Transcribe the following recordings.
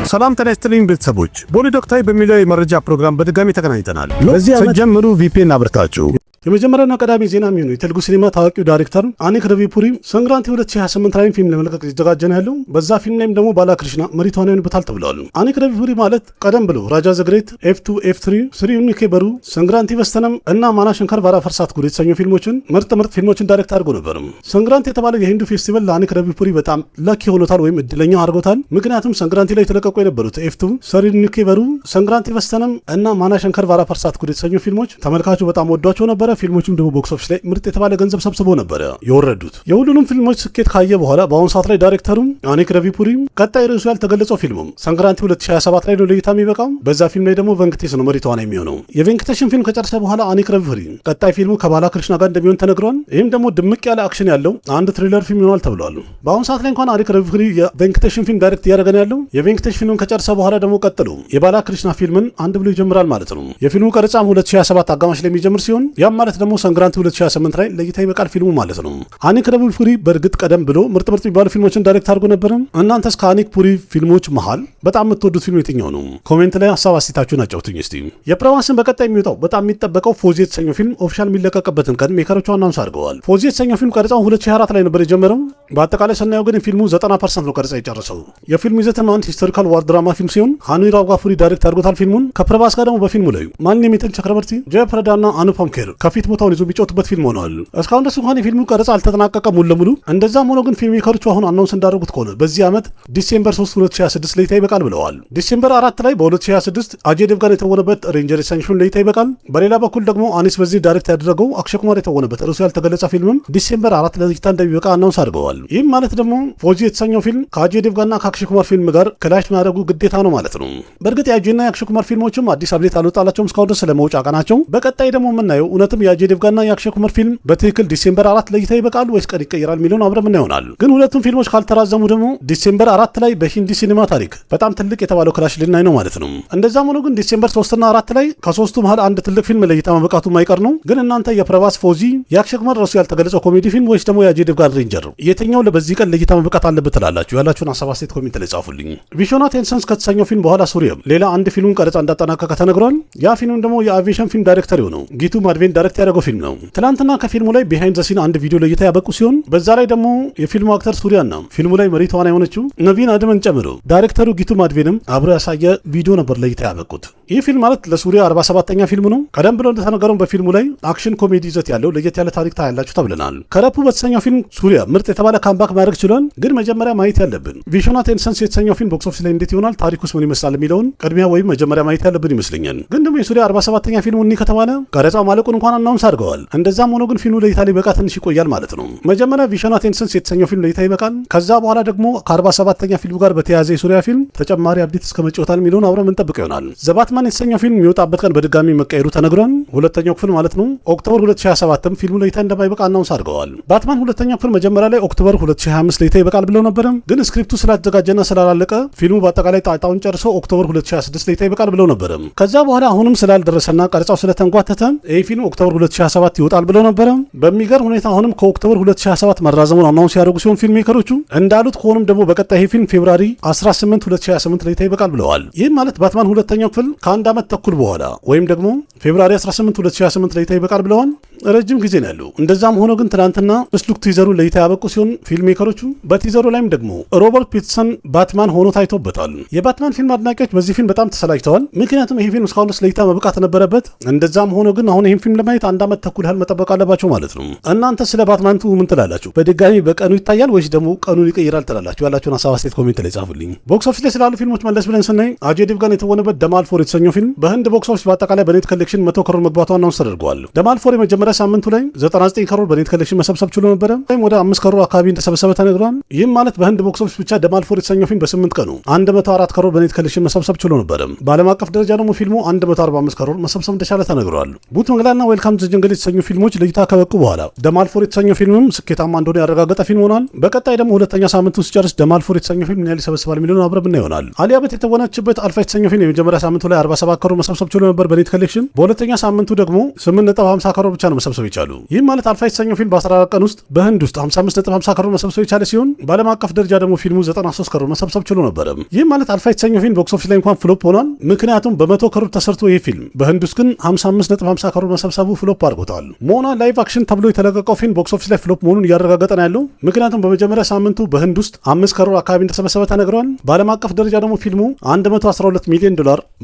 ሰላም ጤና ይስጥልኝ ቤተሰቦች፣ ቦሊ ዶክተር በሚለው የመረጃ ፕሮግራም በድጋሚ ተገናኝተናል። በዚህ ዓመት ጀምሩ ቪፒኤን አብርታችሁ የመጀመሪያና ቀዳሚ ዜና የሚሆነው የቴሉጉ ሲኒማ ታዋቂው ዳይሬክተር አኒክ ረቪፑሪ ሰንግራንቲ 2028 ላይ ፊልም ለመለቀቅ እየተዘጋጀ ነው ያለው። በዛ ፊልም ላይም ደግሞ ባላክሪሽና መሪ ተዋናይ ይሆንበታል ተብሏል። አኒክ ረቪፑሪ ማለት ቀደም ብሎ ራጃ ዘግሬት፣ F2 F3 ስሪዩኒ ኬበሩ፣ ሰንግራንቲ በስተነም እና ማና ሸንከር ባራ ፈርሳት ጉድ የተሰኙ ፊልሞችን ምርጥ ፊልሞችን ዳይሬክት አድርጎ ነበር። ሰንግራንቲ የተባለው የሂንዱ ፌስቲቫል ለአኒክ ረቪፑሪ በጣም ለኪ ሆኖታል ወይም እድለኛ አድርጎታል። ምክንያቱም ሰንግራንቲ ላይ የተለቀቁ የነበሩት F2 ስሪዩኒ ኬበሩ፣ ሰንግራንቲ በስተነም እና ማና ሸንከር ባራ ፈርሳት ጉድ የተሰኙ ፊልሞች ተመልካቹ በጣም ወዷቸው ነበር። ፊልሞቹም ደግሞ ቦክስ ኦፊስ ላይ ምርጥ የተባለ ገንዘብ ሰብስበው ነበር የወረዱት። የሁሉንም ፊልሞች ስኬት ካየ በኋላ በአሁኑ ሰዓት ላይ ዳይሬክተሩ አኒክ ረቪፑሪ ቀጣይ ርዕሱ ያልተገለጸው ፊልሙም ሰንግራንቲ 2027 ላይ ነው ለእይታ የሚበቃው። በዛ ፊልም ላይ ደግሞ ቬንከቴሽ ነው መሪ ተዋናይ የሚሆነው። የቬንከቴሽን ፊልም ከጨረሰ በኋላ አኒክ ረቪፑሪ ቀጣይ ፊልሙ ከባላክሪሽና ጋር እንደሚሆን ተነግሯል። ይህም ደግሞ ድምቅ ያለ አክሽን ያለው አንድ ትሪለር ፊልም ይሆናል ተብሏል። በአሁኑ ሰዓት ላይ እንኳን አኒክ ረቪፑሪ የቬንከቴሽን ፊልም ዳይሬክት እያደረገ ነው ያለው። የቬንከቴሽ ፊልምን ከጨረሰ በኋላ ደግሞ ቀጥሎ የባላክሪሽና ፊልምን አንድ ብሎ ይጀምራል ማለት ነው። የፊልሙ ቀረጻም 2027 አጋማሽ ላይ የሚጀምር ሲሆን ያም ማለት ደግሞ ሰንግራንቲ 2028 ላይ ለእይታ ይበቃል ፊልሙ ማለት ነው። አኒክ ረቪፑሪ በእርግጥ ቀደም ብሎ ምርጥ የሚባሉ ፊልሞችን ዳይሬክት አድርጎ ነበር። እናንተስ ከአኒክ ፑሪ ፊልሞች መሃል በጣም የምትወዱት ፊልም የትኛው ነው? ኮሜንት ላይ ሀሳብ አስተያየታችሁን አጫውቱኝ እስቲ። የፕሮቫንስን በቀጣይ የሚወጣው በጣም የሚጠበቀው ፎዚ የተሰኘው ፊልም ኦፊሻል የሚለቀቅበትን ቀን ሜከሮቹ አናውንስ አድርገዋል። ፎዚ የተሰኘው ፊልም ቀረጻው 2024 ላይ ነበር የጀመረው። በአጠቃላይ ስናየው ግን ፊልሙ 90% ነው ቀረጻ የጨረሰው። የፊልሙ ይዘትም አንድ ሂስቶሪካል ዋር ድራማ ፊልም ሲሆን ሃኑይ ራውጋፉሪ ዳይሬክት አድርጎታል ፊልሙን። ከፕረባስ ጋር ደግሞ በፊልሙ ላይ ማን የሚተን ቸክረበርቲ፣ ጀፕረዳና አኑፓም ኬር ከፊት ቦታውን ይዞ ቢጫወቱበት ፊልም ሆኗል። እስካሁን ድረስ እንኳን የፊልሙ ቀረጻ አልተጠናቀቀም ሙሉ ለሙሉ። እንደዛም ሆኖ ግን ፊልም ሜከሮቹ አሁን አናውንስ እንዳደረጉት ከሆነ በዚህ ዓመት ዲሴምበር 3 2026 ለእይታ ይበቃል ብለዋል። ዲሴምበር 4 ላይ በ2026 አጀይ ዴቭጋን የተወነበት ሬንጀር የተሰኘ ፊልም ለእይታ ይበቃል። በሌላ በኩል ደግሞ አኒስ በዚህ ዳይሬክት ያደረገው አክሽይ ኩማር የተወነበት ርዕሱ ያልተገለጸ ፊልምም ዲሴምበር 4 ለእይታ እንደሚበቃ አናውንስ አድርገዋል። ይህም ማለት ደግሞ ፎዚ የተሰኘው ፊልም ከአጀይ ዴቭጋና ከአክሽይ ኩማር ፊልም ጋር ክላሽ ማድረጉ ግዴታ ነው ማለት ነው። በእርግጥ የአጀይና የአክሽይ ኩማር ፊልሞችም አዲስ አብዴት አልወጣላቸውም እስካሁን ድረስ ስለመውጫ ቀናቸው። በቀጣይ ደግሞ የምናየው እውነትም የአጀይ ዴቭጋና የአክሽይ ኩማር ፊልም በትክክል ዲሴምበር 4 ለእይታ ይበቃል ወይስ ቀን ይቀየራል የሚለውን አብረን ምን ይሆናል። ግን ሁለቱም ፊልሞች ካልተራዘሙ ደግሞ ዲሴምበር 4 ላይ በሂንዲ ሲኒማ ታሪክ በጣም ትልቅ የተባለው ክላሽ ልናይ ነው ማለት ነው። እንደዛም ሆኖ ግን ዲሴምበር 3 እና 4 ላይ ከሶስቱ መሃል አንድ ትልቅ ፊልም ለእይታ መበቃቱ ማይቀር ነው። ግን እናንተ የፕረባስ ፎዚ፣ የአክሽይ ኩማር ርዕሱ ያልተገለጸው ኮሜዲ ፊልም ወይስ ደግሞ የአጀይ ዴቭጋን ሬንጀር የትኛው በዚህ ቀን ለእይታ መበቃት አለበት ትላላችሁ? ያላችሁን ሀሳብ አስተያየት ኮሜንት ላይ ጻፉልኝ። ቪዥን ቴንሰንስ ከተሰኘው ፊልም በኋላ ሱሪየም ሌላ አንድ ፊልሙን ቀረጻ እንዳጠናቀቀ ተነግሯል። ያ ፊልም ደግሞ የአቪዬሽን ፊልም ዳይሬክተር የሆነው ጊቱ ማድቬን ዳይሬክት ያደረገው ፊልም ነው። ትናንትና ከፊልሙ ላይ ቢሃይንድ ዘ ሲን አንድ ቪዲዮ ለእይታ ያበቁ ሲሆን በዛ ላይ ደግሞ የፊልሙ አክተር ሱሪያና ፊልሙ ላይ መሪ ተዋናይ የሆነችው ነቪን አድመን ጨምሮ ዳይሬክተሩ ጊቱ ማድቬንም አብሮ ያሳየ ቪዲዮ ነበር ለእይታ ያበቁት። ይህ ፊልም ማለት ለሱሪያ 47ኛ ፊልሙ ነው። ቀደም ብሎ እንደተነገረው በፊልሙ ላይ አክሽን ኮሜዲ ይዘት ያለው ለየት ያለ ታሪክ ታያላችሁ ተብለናል። ከረፑ በተሰኘው ፊልም ሱሪያ ምርጥ የተባለ ካምባክ ማድረግ ችሏል። ግን መጀመሪያ ማየት ያለብን ቪዥን ቴንሰንስ የተሰኘው ፊልም ቦክስ ኦፊስ ላይ እንዴት ይሆናል፣ ታሪኩስ ምን ይመስላል የሚለውን ቅድሚያ ወይም መጀመሪያ ማየት ያለብን ይመስለኛል። ግን ደግሞ የሱሪያ 47ኛ ፊልሙ እኒ ከተባለ ቀረጻው ማለቁን እንኳን አናውንስ አድርገዋል። እንደዛም ሆኖ ግን ፊልሙ ለእይታ ሊበቃ ትንሽ ይቆያል ማለት ነው። መጀመሪያ ቪዥን ቴንሰንስ የተሰኘው ፊልም ለእይታ ይበቃል። ከዛ በኋላ ደግሞ ከ47ኛ ፊልሙ ጋር በተያያዘ የሱሪያ ፊልም ተጨማሪ አብዴት እስከመጫወታል የሚለውን አብረን እንጠብቅ ይሆናል። ዘባትማን የተሰኘው ፊልም የሚወጣበት ቀን በድጋሚ መቀየሩ ተነግሯል። ሁለተኛው ክፍል ማለት ነው። ኦክቶበር 2027 ፊልሙ ለእይታ እንደማይበቃ አናውንስ አድርገዋል። ባትማን ሁለተኛው ክፍል መጀመሪያ ላይ ኦክቶበር 2025 ለእይታ ይበቃል ብለው ነበር። ግን ስክሪፕቱ ስላዘጋጀና ስላላለቀ ፊልሙ በአጠቃላይ ጣጣውን ጨርሶ ኦክቶበር 2026 ለእይታ ይበቃል ብለው ነበር። ከዛ በኋላ አሁንም ስላልደረሰና ቀረጻው ስለተንጓተተ ይህ ፊልም ኦክቶበር 2027 ይወጣል ብለው ነበር። በሚገርም ሁኔታ አሁንም ከኦክቶበር 2027 መራዘሙን አናውንስ ያደርጉ ሲሆን ፊልም ሜከሮቹ እንዳሉት ከሆኑም ደግሞ በቀጣይ ፊልም ፌብራሪ 18 2028 ለእይታ ይበቃል ብለዋል። ይህም ማለት ባትማን ሁለተኛው ክፍል ከአንድ ዓመት ተኩል በኋላ ወይም ደግሞ ፌብራሪ 18 2028 ለእይታ ይበቃል ብለዋል። ረጅም ጊዜ ነው ያለው። እንደዛም ሆኖ ግን ትናንትና ስሉክ ቲዘሩን ለእይታ ያበቁ ሲሆን ፊልም ሜከሮቹ በቲዘሩ ላይም ደግሞ ሮበርት ፒትሰን ባትማን ሆኖ ታይቶበታል። የባትማን ፊልም አድናቂዎች በዚህ ፊልም በጣም ተሰላጅተዋል። ምክንያቱም ይህ ፊልም እስካሁን ድረስ ለእይታ መብቃት ነበረበት። እንደዛም ሆኖ ግን አሁን ይህን ፊልም ለማየት አንድ ዓመት ተኩል ያህል መጠበቅ አለባቸው ማለት ነው። እናንተ ስለ ባትማንቱ ምን ትላላችሁ? በድጋሚ በቀኑ ይታያል ወይስ ደግሞ ቀኑን ይቀይራል ትላላችሁ? ያላችሁን ሀሳብ አስተያየት ኮሜንት ላይ ጻፉልኝ። ቦክስ ኦፊስ ላይ ስላሉ ፊልሞች መለስ ብለን ስናይ አጀይ ዴቭጋን የተወነበት ደማልፎር የተሰኘው ፊልም በህንድ ቦክስ ኦፊስ በአጠቃላይ በኔት ኮሌክሽን 100 ክሮር መግባቱ አናውንስ ተደርጓል። ደማልፎር የመጀመሪያ ሳምንቱ ላይ 99 ክሮር በኔት ኮሌክሽን መሰብሰብ ችሎ ነበረ። ወደ 5 ክሮር አካባቢ እንደሰበሰበ ተነግሯል። ይህም ማለት በህንድ ቦክስ ኦፊስ ብቻ ደማልፎር የተሰኘው ፊልም በ8 ቀኑ 104 ክሮር በኔት ኮሌክሽን መሰብሰብ ችሎ ነበረ። በዓለም አቀፍ ደረጃ ደግሞ ፊልሙ 145 ክሮር መሰብሰብ እንደቻለ ተነግሯል። ቡት መንግላና ዌልካም ዘ ጀንግል የተሰኙ ፊልሞች ለእይታ ከበቁ በኋላ ደማልፎር የተሰኘው ፊልምም ስኬታማ እንደሆነ ያረጋገጠ ፊልም ሆኗል። በቀጣይ ደግሞ ሁለተኛ ሳምንቱ ሲጨርስ ደማልፎር የተሰኘው ፊልም ምን ያህል ይሰበስባል የሚለውን አብረን ይሆናል። አሊያ በት የተወነችበት አልፋ የተሰኘው ፊልም የመጀመሪያ ሳምንቱ ላይ 47 ክሮር መሰብሰብ ችሎ ነበር በኔት ኮሌክሽን። በሁለተኛ ሳምንቱ ደግሞ 8.50 ክሮር ብቻ ነው ነው መሰብሰብ የቻሉ። ይህም ማለት አልፋ የተሰኘው ፊልም በ14 ቀን ውስጥ በህንድ ውስጥ 55.50 ከሮር መሰብሰብ የቻለ ሲሆን በዓለም አቀፍ ደረጃ ደግሞ ፊልሙ 93 ከሮር መሰብሰብ ችሎ ነበር። ይህም ማለት አልፋ የተሰኘው ፊልም ቦክስ ኦፊስ ላይ እንኳን ፍሎፕ ሆኗል። ምክንያቱም በ100 ከሮር ተሰርቶ ይህ ፊልም በህንድ ውስጥ ግን 55.50 ከሮር መሰብሰቡ ፍሎፕ አድርጎታል። ሞና ላይቭ አክሽን ተብሎ የተለቀቀው ፊልም ቦክስ ኦፊስ ላይ ፍሎፕ መሆኑን እያረጋገጠ ነው ያለው። ምክንያቱም በመጀመሪያ ሳምንቱ በህንድ ውስጥ 5 ከሮር አካባቢ እንደተሰበሰበ ተነግሯል። በዓለም አቀፍ ደረጃ ደግሞ ፊልሙ $112 ሚሊዮን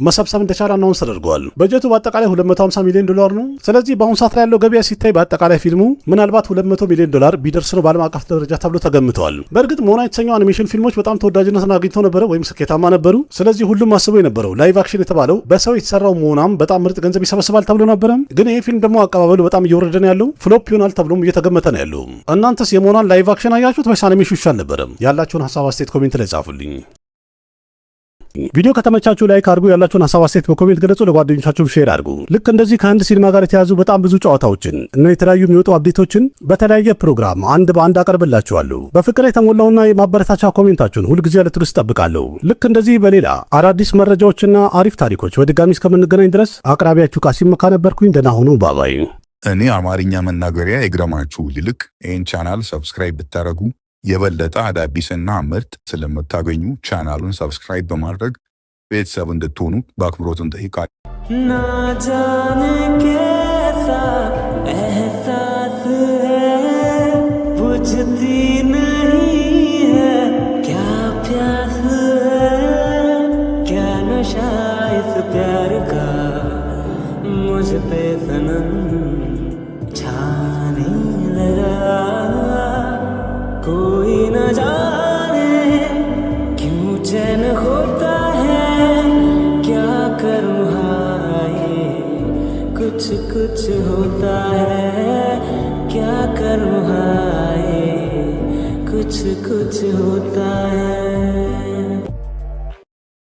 መሰብሰብ እንደቻለ አናውንስ ተደርጓል። በጀቱ በአጠቃላይ $250 ሚሊዮን ነው። ስለዚህ በአሁኑ ሰዓት ላይ ያለው ገበያ ሲታይ በአጠቃላይ ፊልሙ ምናልባት $200 ሚሊዮን ቢደርስ ነው በዓለም አቀፍ ደረጃ ተብሎ ተገምተዋል። በእርግጥ ሞና የተሰኘው አኒሜሽን ፊልሞች በጣም ተወዳጅነትን አግኝተው ነበረ ወይም ስኬታማ ነበሩ። ስለዚህ ሁሉም አስበው የነበረው ላይቭ አክሽን የተባለው በሰው የተሰራው ሞናም በጣም ምርጥ ገንዘብ ይሰበስባል ተብሎ ነበረ። ግን ይህ ፊልም ደግሞ አቀባበሉ በጣም እየወረደ ነው ያለው። ፍሎፕ ይሆናል ተብሎም እየተገመተ ነው ያለው። እናንተስ የሞናን ላይቭ አክሽን አያችሁት ወይስ አኒሜሽን ይሻል ነበረ? ያላችሁን ሀሳብ አስተያየት ኮሜንት ላይ ጻፉልኝ። ቪዲዮ ከተመቻችሁ ላይክ አድርጉ። ያላችሁን ሀሳብ አስተያየት በኮሜንት ገለጹ። ለጓደኞቻችሁ ሼር አድርጉ። ልክ እንደዚህ ከህንድ ሲኒማ ጋር የተያዙ በጣም ብዙ ጨዋታዎችን እና የተለያዩ የሚወጡ አፕዴቶችን በተለያየ ፕሮግራም አንድ በአንድ አቀርብላችኋለሁ። በፍቅር የተሞላውና የማበረታቻ ኮሜንታችሁን ሁልጊዜ ለትዕግስት እጠብቃለሁ። ልክ እንደዚህ በሌላ አዳዲስ መረጃዎችና አሪፍ ታሪኮች በድጋሚ እስከምንገናኝ ድረስ አቅራቢያችሁ ቃሲም መካ ነበርኩኝ። ደህና ሁኑ። ባባይ። እኔ አማርኛ መናገሪያ ይግረማችሁ ይልቅ ይህን ቻናል ሰብስክራይብ ብታደረጉ የበለጠ አዳዲስና ምርጥ ስለምታገኙ ቻናሉን ሰብስክራይብ በማድረግ ቤተሰብ እንድትሆኑ በአክብሮት እንጠይቃለን። ना जाने कैसा एहसास है बुझती नहीं है क्या प्यास है क्या नशा इस प्यार का मुझ पे सनम छाने लगा कोई न जाने क्यों चैन होता है क्या करूँ हाय कुछ कुछ होता है क्या करूँ हाय कुछ कुछ होता है।